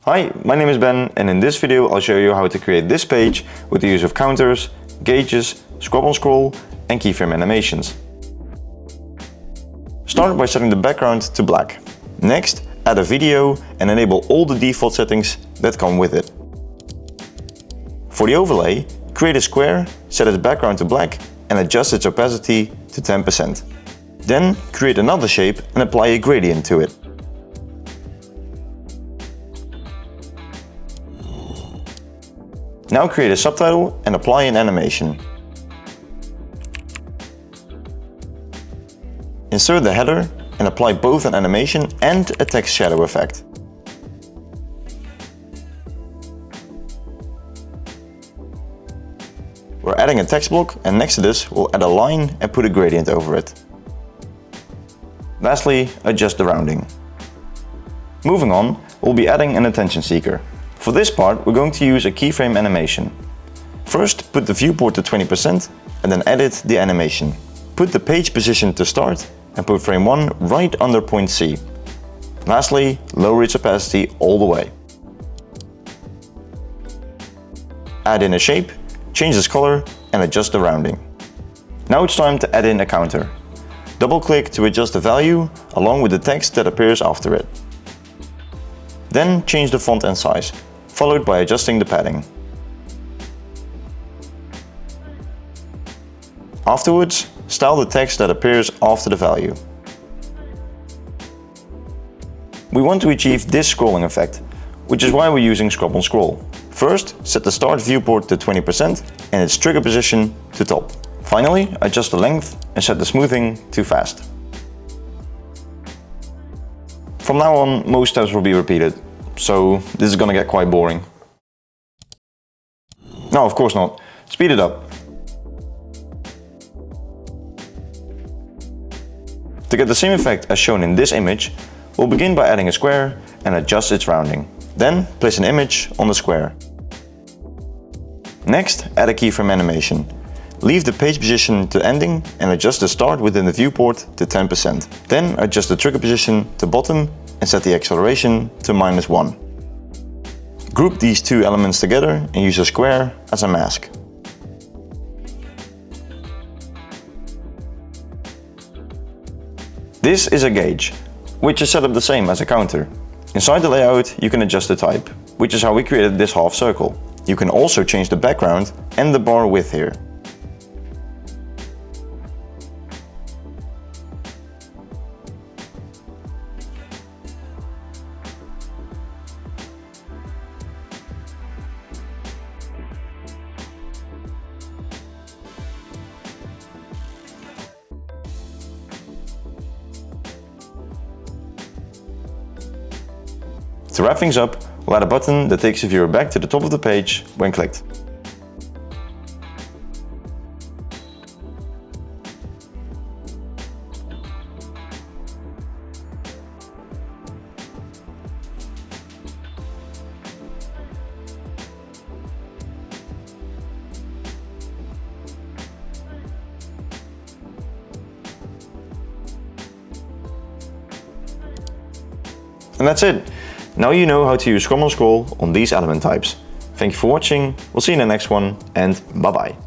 Hi, my name is Ben, and in this video I'll show you how to create this page with the use of counters, gauges, scroll-on-scroll and keyframe animations. Start by setting the background to black. Next, add a video and enable all the default settings that come with it. For the overlay, create a square, set its background to black and adjust its opacity to 10%. Then create another shape and apply a gradient to it. Now create a subtitle and apply an animation. Insert the header and apply both an animation and a text shadow effect. We're adding a text block, and next to this we'll add a line and put a gradient over it. Lastly, adjust the rounding. Moving on, we'll be adding an attention seeker. For this part, we're going to use a keyframe animation. First, put the viewport to 20% and then edit the animation. Put the page position to start and put frame 1 right under point C. Lastly, lower its opacity all the way. Add in a shape, change its color and adjust the rounding. Now it's time to add in a counter. Double-click to adjust the value along with the text that appears after it. Then change the font and size, followed by adjusting the padding. Afterwards, style the text that appears after the value. We want to achieve this scrolling effect, which is why we're using scroll-on-scroll. First, set the start viewport to 20% and its trigger position to top. Finally, adjust the length and set the smoothing to fast. From now on, most steps will be repeated, so this is gonna get quite boring. No, of course not. Speed it up. To get the same effect as shown in this image, we'll begin by adding a square and adjust its rounding. Then place an image on the square. Next, add a keyframe animation. Leave the page position to ending and adjust the start within the viewport to 10%. Then adjust the trigger position to bottom and set the acceleration to -1. Group these two elements together and use a square as a mask. This is a gauge, which is set up the same as a counter. Inside the layout you can adjust the type, which is how we created this half circle. You can also change the background and the bar width here. To wrap things up, we'll add a button that takes the viewer back to the top of the page when clicked. And that's it. Now you know how to use scroll-on-scroll on these element types. Thank you for watching, we'll see you in the next one, and bye bye.